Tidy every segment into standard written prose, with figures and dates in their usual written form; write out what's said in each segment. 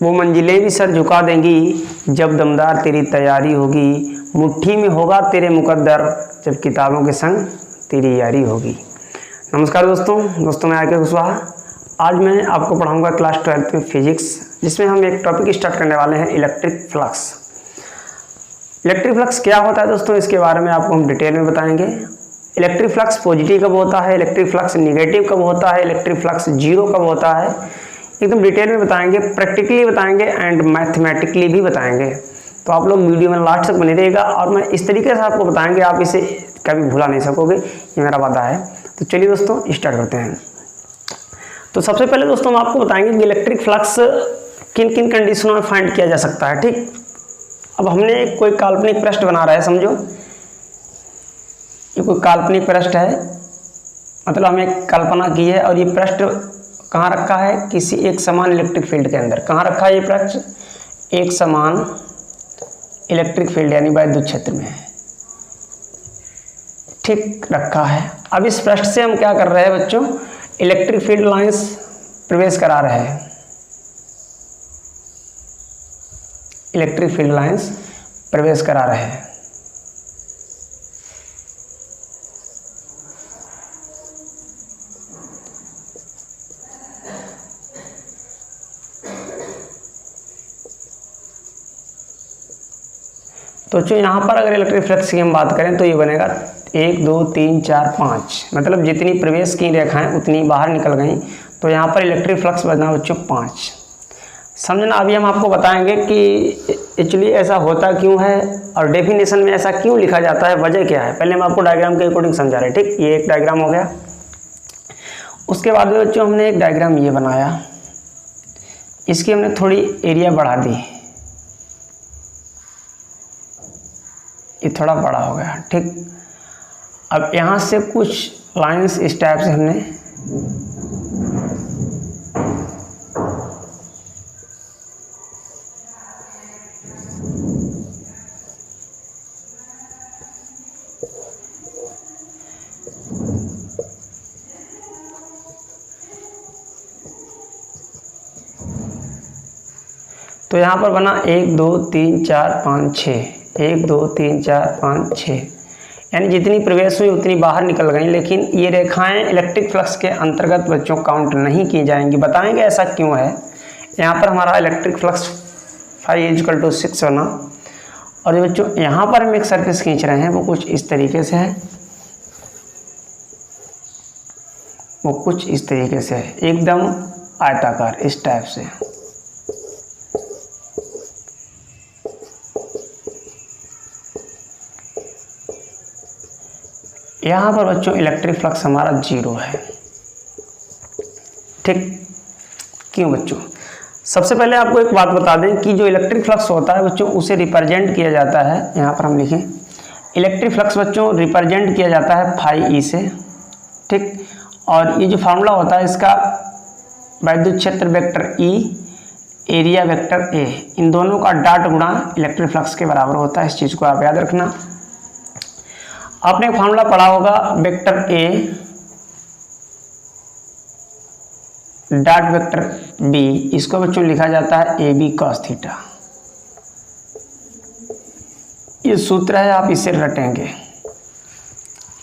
वो मंजिलें भी सर झुका देंगी जब दमदार तेरी तैयारी होगी, मुट्ठी में होगा तेरे मुकद्दर जब किताबों के संग तेरी यारी होगी। नमस्कार दोस्तों, मैं आके कुशवाहा। आज मैं आपको पढ़ाऊंगा क्लास 12th में फिजिक्स, जिसमें हम एक टॉपिक स्टार्ट करने वाले हैं इलेक्ट्रिक फ्लक्स। इलेक्ट्रिक फ्लक्स क्या होता है दोस्तों, इसके बारे में आपको हम डिटेल में बताएंगे। इलेक्ट्रिक फ्लक्स पॉजिटिव कब होता है, इलेक्ट्रिक फ्लक्स निगेटिव कब होता है, इलेक्ट्रिक फ्लक्स जीरो कब होता है, एकदम डिटेल में बताएंगे, प्रैक्टिकली बताएंगे एंड मैथमेटिकली भी बताएंगे। तो आप लोग वीडियो में लास्ट तक बने रहेगा और मैं इस तरीके से आपको बताएंगे, आप इसे कभी भुला नहीं सकोगे, ये मेरा वादा है। तो चलिए दोस्तों स्टार्ट करते हैं। तो सबसे पहले दोस्तों हम आपको बताएंगे कि इलेक्ट्रिक फ्लक्स किन किन कंडीशनों में फाइंड किया जा सकता है। ठीक, अब हमने कोई काल्पनिक पृष्ठ बना रहा है, समझो ये कोई काल्पनिक पृष्ठ है, मतलब हमने कल्पना की है और ये पृष्ठ कहाँ रखा है, किसी एक समान इलेक्ट्रिक फील्ड के अंदर। कहाँ रखा है ये पृष्ठ, एक समान इलेक्ट्रिक फील्ड यानी विद्युत क्षेत्र में, ठीक रखा है। अब इस पृष्ठ से हम क्या कर रहे हैं बच्चों, इलेक्ट्रिक फील्ड लाइंस प्रवेश करा रहे हैं, इलेक्ट्रिक फील्ड लाइंस प्रवेश करा रहे हैं। तो जो यहाँ पर अगर इलेक्ट्रिक फ्लक्स की हम बात करें तो ये बनेगा 1 2 3 4 5, मतलब जितनी प्रवेश की रेखाएं उतनी बाहर निकल गई, तो यहाँ पर इलेक्ट्रिक फ्लक्स बना बच्चों 5। समझना, अभी हम आपको बताएंगे कि एक्चुअली ऐसा होता क्यों है और डेफिनेशन में ऐसा क्यों लिखा जाता है, वजह क्या है। पहले हम आपको डायग्राम के अकॉर्डिंग समझा रहे हैं। ठीक, ये एक डायग्राम हो गया। उसके बाद में बच्चों हमने एक डायग्राम ये बनाया, इसकी हमने थोड़ी एरिया बढ़ा दी, ये थोड़ा बड़ा हो गया। ठीक, अब यहाँ से कुछ लाइंस इस टाइप से हमने तो यहाँ पर बना 1 2 3 4 5 6, 1 2 3 4 5 6, यानी जितनी प्रवेश हुई उतनी बाहर निकल गई, लेकिन ये रेखाएं इलेक्ट्रिक फ्लक्स के अंतर्गत बच्चों काउंट नहीं की जाएंगी। बताएंगे ऐसा क्यों है। यहाँ पर हमारा इलेक्ट्रिक फ्लक्स φ = 6 बना, और ये बच्चों यहाँ पर हम एक सरफेस खींच रहे हैं, वो कुछ इस तरीके से है, वो कुछ इस तरीके से है, एकदम आयताकार इस टाइप से। यहाँ पर बच्चों इलेक्ट्रिक फ्लक्स हमारा 0 है। ठीक, क्यों बच्चों, सबसे पहले आपको एक बात बता दें कि जो इलेक्ट्रिक फ्लक्स होता है बच्चों उसे रिप्रेजेंट किया जाता है, यहाँ पर हम लिखें इलेक्ट्रिक फ्लक्स बच्चों रिप्रेजेंट किया जाता है φ से। ठीक, और ये जो फार्मूला होता है इसका विद्युत क्षेत्र vector E, area vector A, इन दोनों का डॉट गुणा इलेक्ट्रिक फ्लक्स के बराबर होता है। इस चीज़ को आप याद रखना। आपने फार्मूला पढ़ा होगा vector A dot vector B, इसको बच्चों लिखा जाता है AB cos थीटा। ये सूत्र है, आप इसे रटेंगे,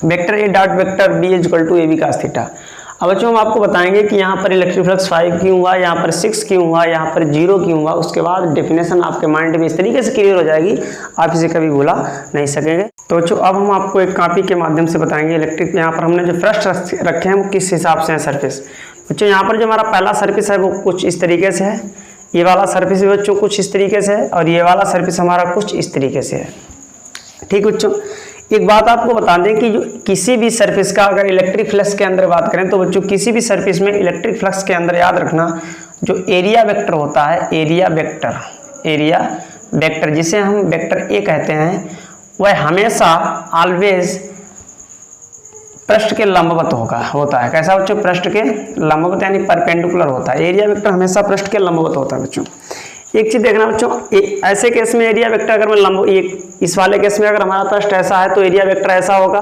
vector A dot vector B = AB cos theta. अब बच्चों हम आपको बताएंगे कि यहाँ पर इलेक्ट्रिक फ्लक्स 5 क्यों हुआ, यहाँ पर 6 क्यों हुआ, यहाँ पर 0 क्यों हुआ। उसके बाद डेफिनेशन आपके माइंड में इस तरीके से क्लियर हो जाएगी, आप इसे कभी भुला नहीं सकेंगे। तो बच्चों अब हम आपको एक कॉपी के माध्यम से बताएंगे इलेक्ट्रिक, यहाँ पर हमने जो पृष्ठ रखे हैं वो किस हिसाब से है सरफेस। बच्चों यहाँ पर जो हमारा पहला सरफेस है वो कुछ इस तरीके से है, ये वाला सरफेस भी बच्चों कुछ इस तरीके से है, और ये वाला सरफेस हमारा कुछ इस तरीके से है। ठीक बच्चों, एक बात आपको बता दें कि जो किसी भी सरफेस का अगर इलेक्ट्रिक फ्लक्स के अंदर बात करें तो बच्चों किसी भी सरफेस में इलेक्ट्रिक फ्लक्स के अंदर याद रखना जो एरिया वेक्टर होता है, एरिया वेक्टर जिसे हम वेक्टर A कहते हैं, वह हमेशा ऑलवेज पृष्ठ के लंबवत होता है। कैसा बच्चों, पृष्ठ के लंबवत यानी परपेंडिकुलर होता है। एरिया वेक्टर हमेशा पृष्ठ के लंबवत होता है बच्चों। एक चीज देखना बच्चों, ऐसे केस में एरिया वेक्टर अगर मैं लंब इस वाले केस में अगर हमारा पृष्ठ ऐसा है तो एरिया वेक्टर ऐसा होगा,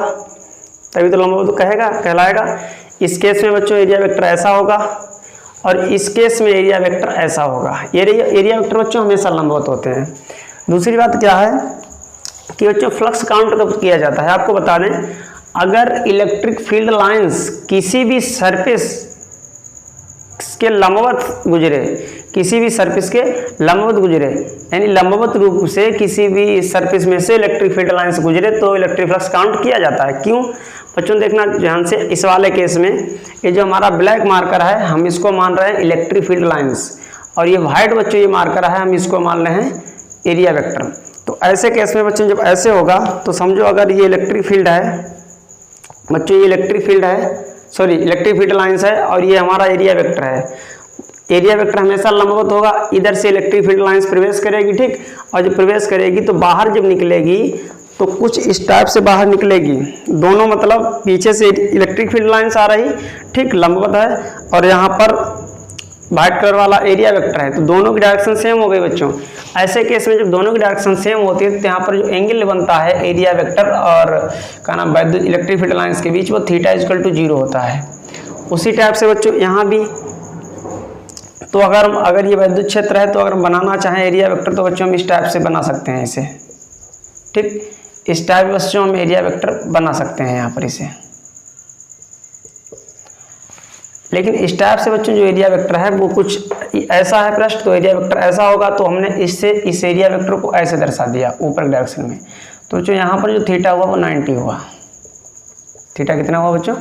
तभी तो लंबवत कहलाएगा। इस केस में बच्चों एरिया वेक्टर ऐसा होगा, और इस केस में एरिया वेक्टर ऐसा होगा। एरिया वेक्टर बच्चों हमेशा लंबवत होते हैं। दूसरी बात क्या है कि बच्चों फ्लक्स काउंट कब किया जाता है, आपको बता दें, अगर इलेक्ट्रिक फील्ड लाइंस किसी भी सरफेस के लंबवत गुजरे, किसी भी सरफेस के लंबवत गुजरे, यानी लंबवत रूप से किसी भी सरफेस में से इलेक्ट्रिक फील्ड लाइंस गुजरे तो इलेक्ट्रिक फ्लक्स काउंट किया जाता है। क्यों बच्चों, देखना ध्यान से, इस वाले केस में ये जो हमारा ब्लैक मार्कर है हम इसको मान रहे हैं इलेक्ट्रिक फील्ड लाइंस, और ये वाइट बच्चों ये मार्कर है हम इसको मान रहे हैं एरिया वेक्टर। तो ऐसे केस में बच्चों जब ऐसे होगा तो समझो अगर ये इलेक्ट्रिक फील्ड है बच्चों, ये इलेक्ट्रिक फील्ड है, सॉरी इलेक्ट्रिक फील्ड लाइंस है, और ये हमारा एरिया वेक्टर है। एरिया वेक्टर हमेशा लंबवत होगा, इधर से इलेक्ट्रिक फील्ड लाइंस प्रवेश करेगी, ठीक, और जब प्रवेश करेगी तो बाहर जब निकलेगी तो कुछ इस टाइप से बाहर निकलेगी, दोनों मतलब पीछे से इलेक्ट्रिक फील्ड लाइंस आ रही, ठीक, लंबवत है, और यहाँ पर वाइट कलर वाला एरिया वेक्टर है, तो दोनों की डायरेक्शन सेम हो गई बच्चों। ऐसे केस में जब दोनों की डायरेक्शन सेम होती है तो यहाँ पर जो एंगल बनता है एरिया वेक्टर और का नाम वैद्युत इलेक्ट्रिक फील्ड लाइंस के बीच, वो θ=0 होता है। उसी टाइप से बच्चों यहाँ भी, तो अगर ये वैद्युत क्षेत्र है तो अगर हम बनाना चाहें एरिया वेक्टर तो बच्चों हम इस टाइप से बना सकते हैं इसे, ठीक, इस टाइप बच्चों हम एरिया वेक्टर बना सकते हैं यहाँ पर इसे। लेकिन इस टाइप से बच्चों जो एरिया वेक्टर है वो कुछ ऐसा है पृष्ठ, तो एरिया वेक्टर ऐसा होगा, तो हमने इससे इस एरिया वेक्टर को ऐसे दर्शा दिया ऊपर डायरेक्शन में। तो बच्चों यहाँ पर जो थीटा हुआ वो 90 हुआ, थीटा कितना हुआ बच्चों,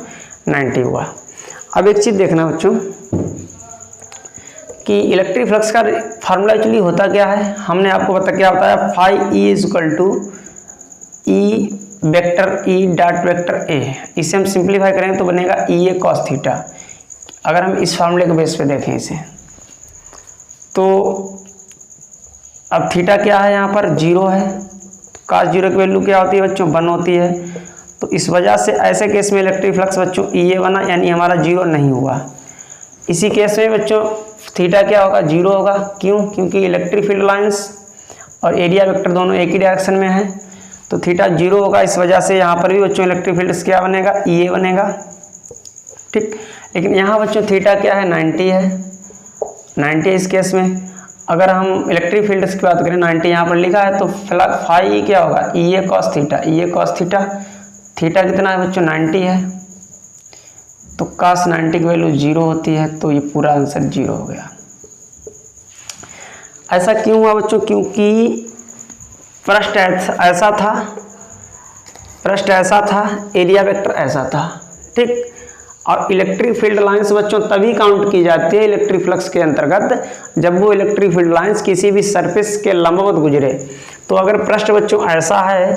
90 हुआ। अब एक चीज़ देखना बच्चों कि इलेक्ट्रिक फ्लक्स का फार्मूला एक्चुअली होता क्या है, हमने आपको क्या बताया, phi E equal to E vector E dot vector A. इसे हम सिंप्लीफाई करेंगे तो बनेगा ई ए कॉस थीटा। अगर हम इस फार्मूले के बेस पे देखें इसे, तो अब थीटा क्या है, यहाँ पर 0 है, कॉस 0 की वैल्यू क्या होती है बच्चों, 1 होती है। तो इस वजह से ऐसे केस में इलेक्ट्रिक फ्लक्स बच्चों ई ए बना, यानी हमारा 0 नहीं हुआ। इसी केस में बच्चों थीटा क्या होगा, 0 होगा। क्यों, क्योंकि इलेक्ट्रिक फील्ड लाइंस और एरिया वेक्टर दोनों एक ही डायरेक्शन में है, तो थीटा 0 होगा। इस वजह से यहाँ पर भी बच्चों इलेक्ट्रिक फील्ड क्या बनेगा, ई ए बनेगा, ठीक। लेकिन यहाँ बच्चों थीटा क्या है, 90 है, 90 इस केस में। अगर हम इलेक्ट्रिक फील्ड की बात करें, 90 यहाँ पर लिखा है, तो फाई क्या होगा, ई ए कॉस थीटा, ई ए कॉस थीटा। थीटा कितना है बच्चों, 90 है, तो कॉस 90 की वैल्यू 0 होती है, तो ये पूरा आंसर 0 हो गया। ऐसा क्यों हुआ बच्चों, क्योंकि पृष्ठ ऐसा था, पृष्ठ ऐसा था, एरिया वेक्टर ऐसा था, ठीक। और इलेक्ट्रिक फील्ड लाइंस बच्चों तभी काउंट की जाती है इलेक्ट्रिक फ्लक्स के अंतर्गत जब वो इलेक्ट्रिक फील्ड लाइंस किसी भी सरफेस के लंबवत गुजरे। तो अगर पृष्ठ बच्चों ऐसा है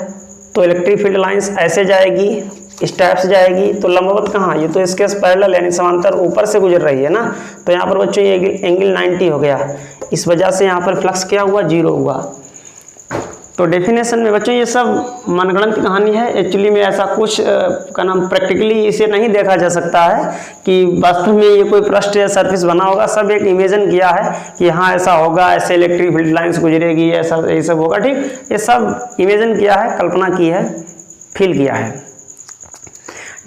तो इलेक्ट्रिक फील्ड लाइंस ऐसे जाएगी, इस टाइप से जाएगी, तो लंबवत कहाँ, ये तो इसके पैरेलल यानी समांतर ऊपर से गुजर रही है ना, तो यहाँ पर बच्चों ये एंगल 90 हो गया। इस वजह से यहाँ पर फ्लक्स क्या हुआ, 0 हुआ। तो डेफिनेशन में बच्चों ये सब मनगढ़ंत कहानी है, एक्चुअली में ऐसा कुछ का नाम प्रैक्टिकली इसे नहीं देखा जा सकता है कि वास्तव में ये कोई पृष्ठ या सरफेस बना होगा। सब एक इमेजिन किया है कि हाँ ऐसा होगा, ऐसे इलेक्ट्रिक फील्ड लाइंस गुजरेगी, ऐसा ये सब होगा, ठीक। ये सब इमेजिन किया है, कल्पना की है, फील किया है।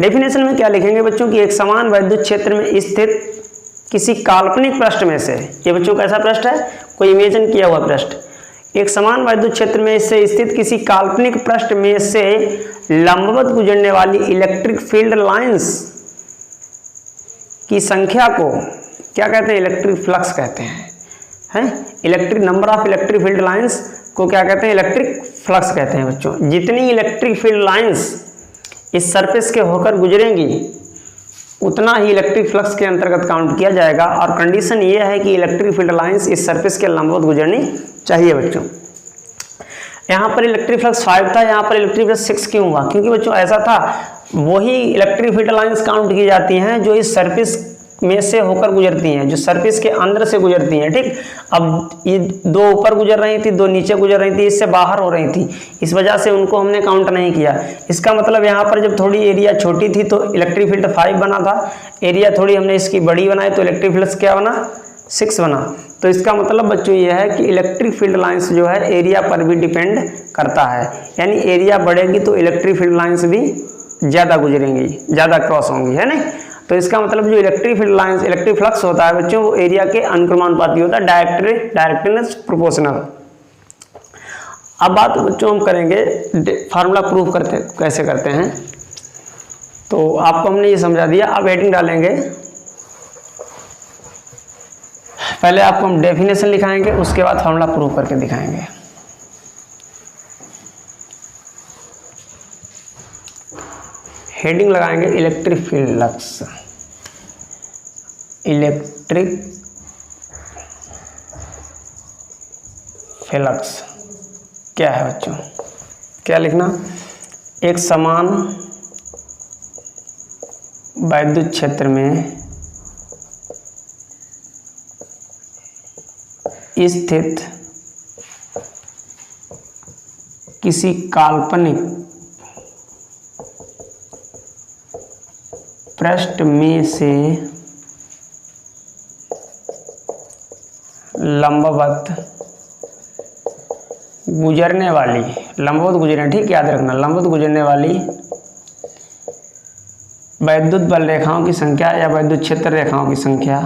डेफिनेशन में क्या लिखेंगे बच्चों कि एक समान वैद्युत क्षेत्र में स्थित किसी काल्पनिक पृष्ठ में से, ये बच्चों कैसा पृष्ठ है, कोई इमेजिन किया हुआ पृष्ठ, एक समान वैद्युत क्षेत्र में से स्थित किसी काल्पनिक पृष्ठ में से लंबवत गुजरने वाली इलेक्ट्रिक फील्ड लाइंस की संख्या को क्या कहते हैं, इलेक्ट्रिक फ्लक्स कहते हैं, electric number of electric field lines को क्या कहते हैं, इलेक्ट्रिक फ्लक्स कहते हैं बच्चों। जितनी इलेक्ट्रिक फील्ड लाइंस इस सरफेस के होकर गुजरेंगी उतना ही इलेक्ट्रिक फ्लक्स के अंतर्गत काउंट किया जाएगा। और कंडीशन ये है कि इलेक्ट्रिक फील्ड लाइंस इस सरफेस के लंबवत गुजरनी चाहिए बच्चों। यहाँ पर इलेक्ट्रिक फ्लक्स 5 था, यहाँ पर इलेक्ट्रिक फ्लक्स 6 क्यों हुआ, क्योंकि बच्चों ऐसा था, वही इलेक्ट्रिक फील्ड लाइंस काउंट की जाती हैं जो इस सरफेस में से होकर गुजरती हैं, जो सरफेस के अंदर से गुजरती हैं, ठीक। अब ये 2 ऊपर गुजर रही थी, 2 नीचे गुजर रही थी, इससे बाहर हो रही थी, इस वजह से उनको हमने काउंट नहीं किया। इसका मतलब यहाँ पर जब थोड़ी एरिया छोटी थी तो इलेक्ट्रिक फील्ड 5 बना था, एरिया थोड़ी हमने इसकी बड़ी बनाई तो इलेक्ट्रिक फ्लक्स क्या बना, 6 बना। तो इसका मतलब बच्चों ये है कि इलेक्ट्रिक फील्ड लाइंस जो है एरिया पर भी डिपेंड करता है, यानी एरिया बढ़ेगी तो इलेक्ट्रिक फील्ड लाइंस भी ज़्यादा गुजरेंगी, ज़्यादा क्रॉस होंगी, है ना। तो इसका मतलब जो electric field lines, electric flux होता है बच्चों, वो एरिया के अनुक्रमानुपाती होता है, डायरेक्टनेस प्रोपोर्शनल। अब बात बच्चों हम करेंगे फार्मूला प्रूफ करते कैसे करते हैं। तो आपको हमने ये समझा दिया। अब हेडिंग डालेंगे, पहले आपको हम डेफिनेशन लिखाएंगे, उसके बाद फार्मूला प्रूफ करके दिखाएंगे। हेडिंग लगाएंगे electric field flux. Electric flux क्या है बच्चों, क्या लिखना, एक समान वैद्युत क्षेत्र में स्थित किसी काल्पनिक पृष्ठ में से लंबवत गुजरने वाली, लंबवत गुजरने, ठीक याद रखना, लंबवत गुजरने वाली वैद्युत बल रेखाओं की संख्या या वैद्युत क्षेत्र रेखाओं की संख्या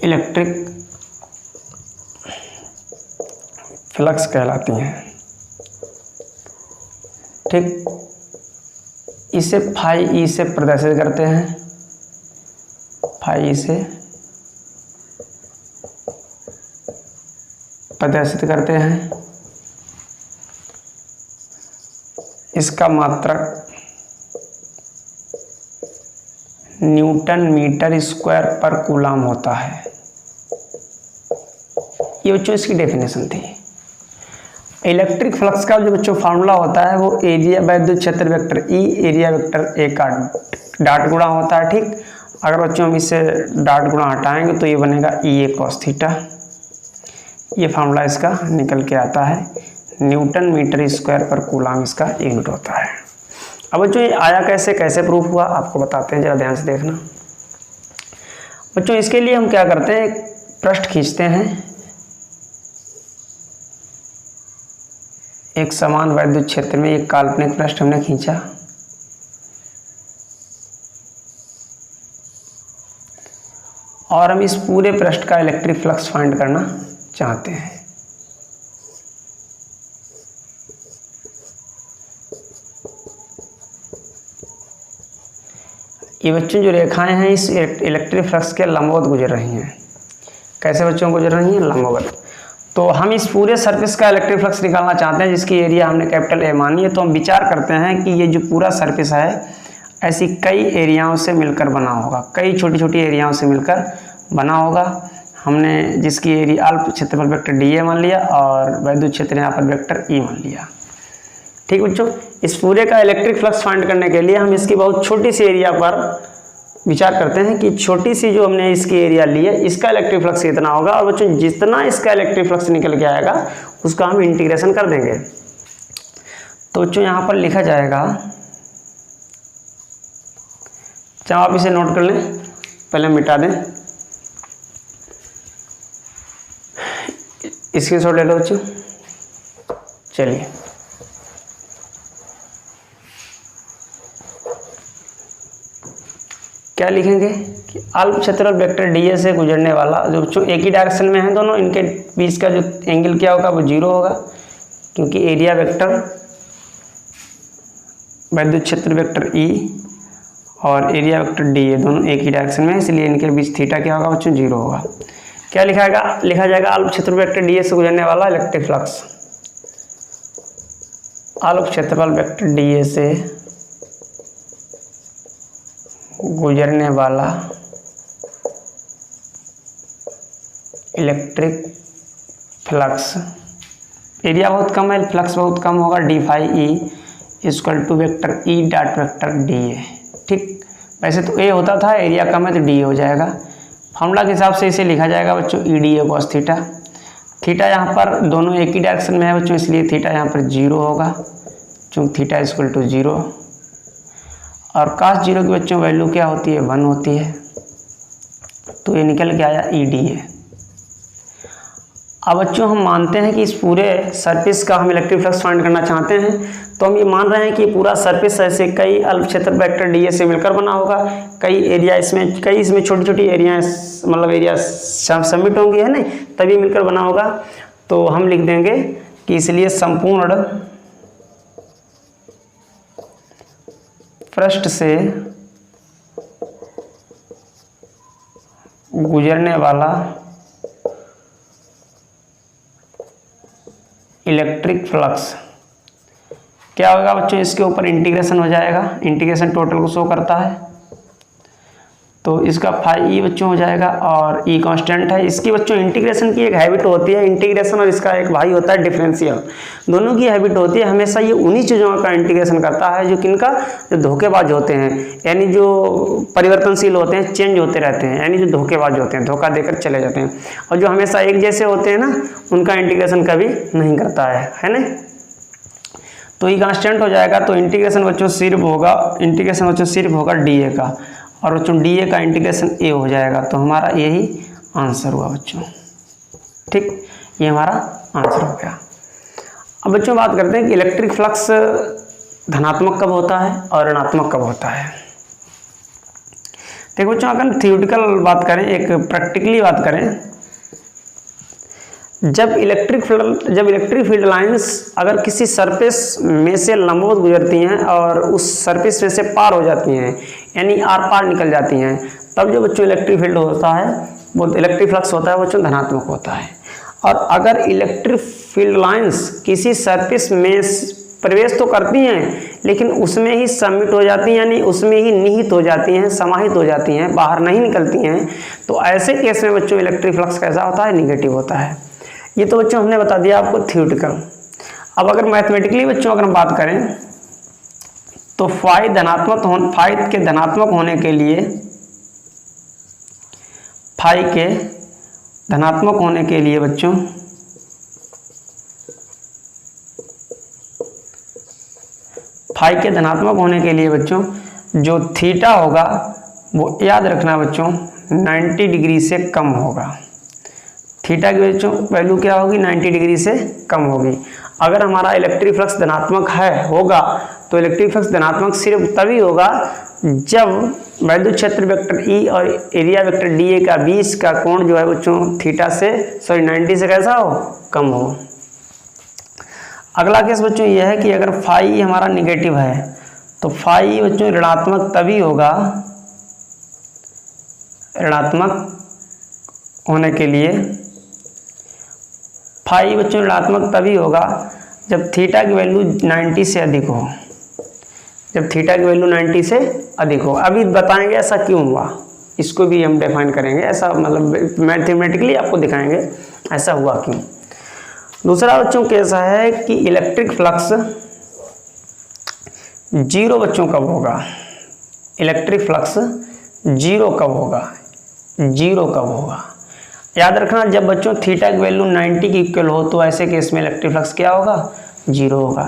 इलेक्ट्रिक फ्लक्स कहलाती हैं। ठीक, इसे फाई ई से प्रदर्शित करते हैं, फाई ई से प्रदर्शित करते हैं। इसका मात्रक न्यूटन मीटर स्क्वायर पर कूलम होता है। ये बच्चों इसकी डेफिनेशन थी। इलेक्ट्रिक फ्लक्स का जो बच्चों फार्मूला होता है वो एरिया वैद्युत क्षेत्र vector E area vector A का डॉट गुणा होता है। ठीक, अगर बच्चों हम इससे डॉट गुणा हटाएंगे तो ये बनेगा ई ए कॉस थीटा। ये फार्मूला इसका निकल के आता है, न्यूटन मीटर स्क्वायर पर कूलम इसका यूनिट होता है। अब बच्चों ये आया कैसे, कैसे प्रूफ हुआ आपको बताते हैं, जरा ध्यान से देखना बच्चों। इसके लिए हम क्या करते हैं, एक पृष्ठ खींचते हैं, एक समान वैद्युत क्षेत्र में एक काल्पनिक पृष्ठ हमने खींचा, और हम इस पूरे पृष्ठ का इलेक्ट्रिक फ्लक्स फाइंड करना चाहते हैं। ये बच्चों जो रेखाएं हैं इस इलेक्ट्रिक फ्लक्स के लंबवत गुजर रही हैं। कैसे बच्चों गुजर रही हैं, लंबवत। तो हम इस पूरे सरफेस का इलेक्ट्रिक फ्लक्स निकालना चाहते हैं जिसकी एरिया हमने कैपिटल ए मानी है। तो हम विचार करते हैं कि ये जो पूरा सरफेस है ऐसी कई एरियाओं से मिलकर बना होगा, कई छोटी छोटी एरियाओं से मिलकर बना होगा। हमने जिसकी एरिया अल्प क्षेत्रफल वेक्टर डी ए मान लिया और वैद्युत क्षेत्र यहाँ पर वेक्टर ई मान लिया। ठीक बच्चों, इस पूरे का इलेक्ट्रिक फ्लक्स फाइंड करने के लिए हम इसकी बहुत छोटी सी एरिया पर विचार करते हैं कि छोटी सी जो हमने इसकी एरिया ली है इसका इलेक्ट्रिक फ्लक्स कितना होगा, और बच्चों जितना इसका इलेक्ट्रिक फ्लक्स निकल के आएगा उसका हम इंटीग्रेशन कर देंगे। तो बच्चों यहाँ पर लिखा जाएगा, चाहे आप इसे नोट कर लें, पहले मिटा दें, स्क्रीनशॉट ले लो बच्चों। चलिए क्या लिखेंगे कि अल्प क्षेत्रफल वेक्टर डी ए से गुजरने वाला, जो बच्चों एक ही डायरेक्शन में है दोनों, इनके बीच का जो एंगल क्या होगा वो 0 होगा, क्योंकि एरिया वेक्टर वैद्युत क्षेत्र वेक्टर ई और एरिया वेक्टर डी ए दोनों एक ही डायरेक्शन में है, इसलिए इनके बीच थीटा क्या होगा बच्चों, 0 होगा। क्या लिखा जाएगा अल्प क्षेत्रफल वेक्टर डी ए से गुजरने वाला इलेक्ट्रिक फ्लक्स, अल्प क्षेत्रफल वेक्टर डी ए से गुजरने वाला इलेक्ट्रिक फ्लक्स, एरिया बहुत कम है, फ्लक्स बहुत कम होगा, D phi E equal to vector E dot vector D A. ठीक, वैसे तो ए होता था, एरिया कम है तो डी हो जाएगा। फॉर्मूला के हिसाब से इसे लिखा जाएगा बच्चों E D A cos theta. Theta यहाँ पर दोनों एक ही डायरेक्शन में है बच्चों, इसलिए थीटा यहाँ पर 0 होगा, चूँकि थीटा इक्वल टू 0, और cos 0 की बच्चों वैल्यू क्या होती है, 1 होती है। तो ये निकल के आया ई डी ए। अब बच्चों हम मानते हैं कि इस पूरे सरफेस का हम इलेक्ट्रिक फ्लक्स फाइंड करना चाहते हैं, तो हम ये मान रहे हैं कि पूरा सरफेस ऐसे कई अल्प क्षेत्र वेक्टर डी से मिलकर बना होगा, कई एरिया इसमें, कई इसमें छोटी छोटी एरिया मतलब एरिया सबमिट होंगी, है ना, तभी मिलकर बना होगा। तो हम लिख देंगे कि इसलिए संपूर्ण पृष्ठ से गुजरने वाला इलेक्ट्रिक फ्लक्स क्या होगा बच्चों, इसके ऊपर इंटीग्रेशन हो जाएगा, इंटीग्रेशन टोटल को शो करता है, तो इसका फाई ई बच्चों हो जाएगा और ई कांस्टेंट है। इसकी बच्चों इंटीग्रेशन की एक हैबिट होती है, इंटीग्रेशन और इसका एक भाई होता है डिफरेंशियल, दोनों की हैबिट होती है हमेशा ये उन्हीं चीज़ों का इंटीग्रेशन करता है जो किनका, जो धोखेबाज होते हैं, यानी जो परिवर्तनशील होते हैं, चेंज होते रहते हैं, यानी जो धोखेबाज होते हैं, धोखा देकर चले जाते हैं, और जो हमेशा एक जैसे होते हैं ना, उनका इंटीग्रेशन कभी नहीं करता है ना। तो ई कांस्टेंट हो जाएगा, तो इंटीग्रेशन बच्चों सिर्फ होगा, इंटीग्रेशन बच्चों सिर्फ होगा डी ए का, और बच्चों डी ए का इंटीग्रेशन ए हो जाएगा, तो हमारा यही आंसर हुआ बच्चों। ठीक, ये हमारा आंसर हो गया। अब बच्चों बात करते हैं कि इलेक्ट्रिक फ्लक्स धनात्मक कब होता है और ऋणात्मक कब होता है। देखो बच्चों, अगर थियोरिटिकल बात करें, एक प्रैक्टिकली बात करें, जब इलेक्ट्रिक फील्ड लाइंस अगर किसी सरफेस में से लंबवत गुजरती हैं और उस सरफेस में से पार हो जाती हैं, यानी आर पार निकल जाती हैं, तब जो बच्चों इलेक्ट्रिक फील्ड होता है, वो इलेक्ट्रिक फ्लक्स होता है बच्चों धनात्मक होता है। और अगर इलेक्ट्रिक फील्ड लाइंस किसी सरफेस में प्रवेश तो करती हैं लेकिन उसमें ही सबमिट हो जाती हैं, यानी उसमें ही निहित हो जाती हैं, समाहित हो जाती हैं, बाहर नहीं निकलती हैं, तो ऐसे केस में बच्चों इलेक्ट्रिक फ्लक्स कैसा होता है, निगेटिव होता है। ये तो बच्चों हमने बता दिया आपको थियोरिटिकल। अब अगर मैथमेटिकली बच्चों अगर हम बात करें, तो फाई के धनात्मक होने के लिए, फाई के धनात्मक होने के लिए बच्चों फाई के धनात्मक होने के लिए बच्चों जो थीटा होगा वो याद रखना बच्चों 90 डिग्री से कम होगा। थीटा की बच्चों वैल्यू क्या होगी, 90 डिग्री से कम होगी। अगर हमारा इलेक्ट्रिक फ्लक्स धनात्मक होगा तो इलेक्ट्रिक फ्लक्स धनात्मक सिर्फ तभी होगा जब वैद्युत क्षेत्र वेक्टर ई और एरिया वेक्टर डी ए का बीच का कोण जो है बच्चों थीटा से 90 से कैसा हो, कम हो। अगला केस बच्चों यह है कि अगर फाई हमारा निगेटिव है तो फाई बच्चों ऋणात्मक तभी होगा, ऋणात्मक होने के लिए फाई बच्चों ऋणात्मक तभी होगा जब थीटा की वैल्यू 90 से अधिक हो, जब थीटा की वैल्यू 90 से अधिक हो। अभी बताएंगे ऐसा क्यों हुआ, इसको भी हम डिफाइन करेंगे, ऐसा मतलब मैथमेटिकली आपको दिखाएंगे ऐसा हुआ क्यों। दूसरा बच्चों कैसा है कि इलेक्ट्रिक फ्लक्स जीरो बच्चों कब होगा, इलेक्ट्रिक फ्लक्स जीरो कब होगा, जीरो कब होगा। याद रखना जब बच्चों थीटा की वैल्यू 90 की इक्वल हो तो ऐसे केस में इलेक्ट्रिक फ्लक्स क्या होगा, जीरो होगा।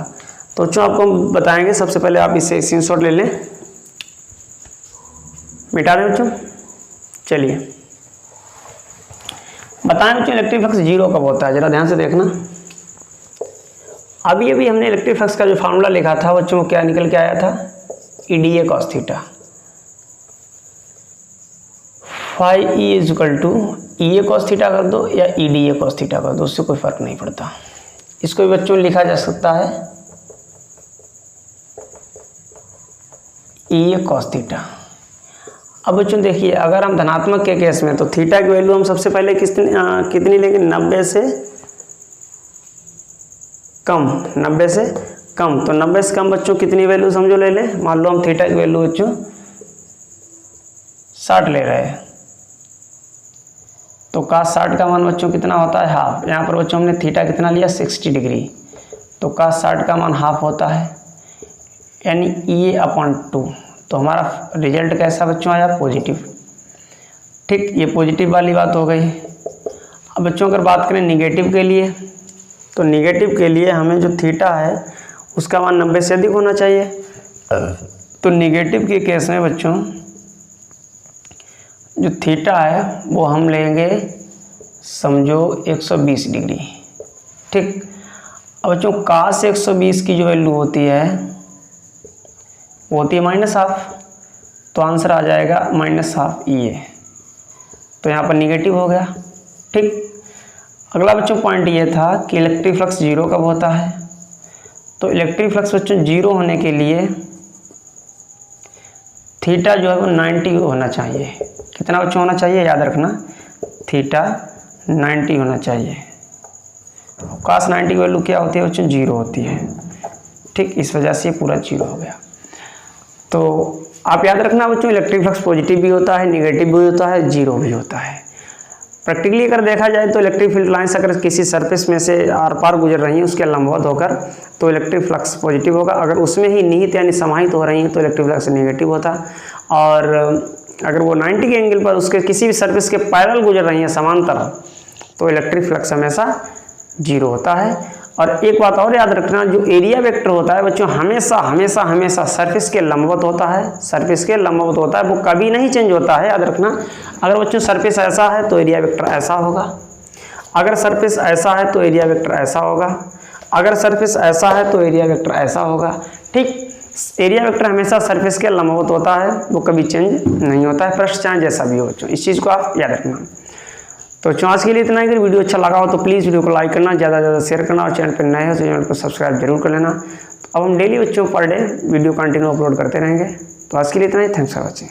तो बच्चों आपको बताएंगे, सबसे पहले आप इसे स्क्रीनशॉट ले लें, मिटा दें बच्चों। चलिए बताएं बच्चों इलेक्ट्रिक फ्लक्स जीरो कब होता है, जरा ध्यान से देखना। अभी हमने इलेक्ट्रिक फ्लक्स का जो फार्मूला लिखा था बच्चों क्या निकल के आया था, EDA cos theta, phi E is equal to EA cos theta कर दो या EDA cos थीटा कर दो, उससे कोई फर्क नहीं पड़ता। इसको भी बच्चों लिखा जा सकता है EA cos थीटा। अब बच्चों देखिए अगर हम धनात्मक के केस में तो थीटा की वैल्यू हम सबसे पहले कितनी लेंगे, 90 से कम, 90 से कम। तो 90 से कम बच्चों कितनी वैल्यू समझो ले लें, मान लो हम थीटा की वैल्यू बच्चों 60 ले रहे हैं, तो cos 60 का मान बच्चों कितना होता है, हाफ। यहाँ पर बच्चों हमने थीटा कितना लिया 60 डिग्री, तो cos 60 का मान हाफ होता है, यानी EA/2। तो हमारा रिजल्ट कैसा बच्चों आया, पॉजिटिव। ठीक, ये पॉजिटिव वाली बात हो गई। अब बच्चों अगर बात करें निगेटिव के लिए, तो निगेटिव के लिए हमें जो थीटा है उसका मान 90 से अधिक होना चाहिए। तो निगेटिव के केस में बच्चों जो थीटा है वो हम लेंगे समझो 120 डिग्री। ठीक, अब बच्चों cos 120 की जो वैल्यू होती है वो होती है -12, तो आंसर आ जाएगा -12 ये, तो यहाँ पर निगेटिव हो गया। ठीक, अगला बच्चों पॉइंट ये था कि इलेक्ट्रिक फ्लक्स जीरो कब होता है, तो इलेक्ट्रिक फ्लक्स बच्चों जीरो होने के लिए थीटा जो है वो 90 होना चाहिए। कितना बच्चों होना चाहिए, याद रखना, थीटा 90 होना चाहिए। cos 90 की वैल्यू क्या होती है बच्चों, जीरो होती है। ठीक, इस वजह से पूरा जीरो हो गया। तो आप याद रखना बच्चों, इलेक्ट्रिक फ्लक्स पॉजिटिव भी होता है, निगेटिव भी होता है, जीरो भी होता है। प्रैक्टिकली अगर देखा जाए तो इलेक्ट्रिक फील्ड लाइंस अगर किसी सरफेस में से आर पार गुजर रही हैं उसके लंबवत होकर, तो इलेक्ट्रिक फ्लक्स पॉजिटिव होगा। अगर उसमें ही निहित यानी समाहित हो रही हैं तो इलेक्ट्रिक फ्लक्स नेगेटिव होता। और अगर वो 90 के एंगल पर उसके किसी भी सरफेस के पैरेलल गुजर रही हैं समांतर, तो इलेक्ट्रिक फ्लक्स हमेशा जीरो होता है। और एक बात और याद रखना, जो एरिया वेक्टर होता है बच्चों हमेशा हमेशा हमेशा सरफेस के लंबवत होता है, सरफेस के लंबवत होता है, वो कभी नहीं चेंज होता है, याद रखना। अगर बच्चों सरफेस ऐसा है तो एरिया वेक्टर ऐसा होगा, अगर सरफेस ऐसा है तो एरिया वेक्टर ऐसा होगा, अगर सरफेस ऐसा है तो एरिया वेक्टर ऐसा होगा। ठीक, एरिया वेक्टर हमेशा सरफेस के लंबवत होता है, वो कभी चेंज नहीं होता है, पृष्ठ चाहे जैसा भी हो बच्चों, इस चीज़ को आप याद रखना। तो आज के लिए इतना ही। अगर वीडियो अच्छा लगा हो तो प्लीज़ वीडियो को लाइक करना, ज़्यादा से ज़्यादा शेयर करना, और चैनल पर नए हो तो चैनल को सब्सक्राइब जरूर कर लेना। अब हम डेली बच्चों per day video continue upload करते रहेंगे। तो आज के लिए इतना ही। Thanks for watching.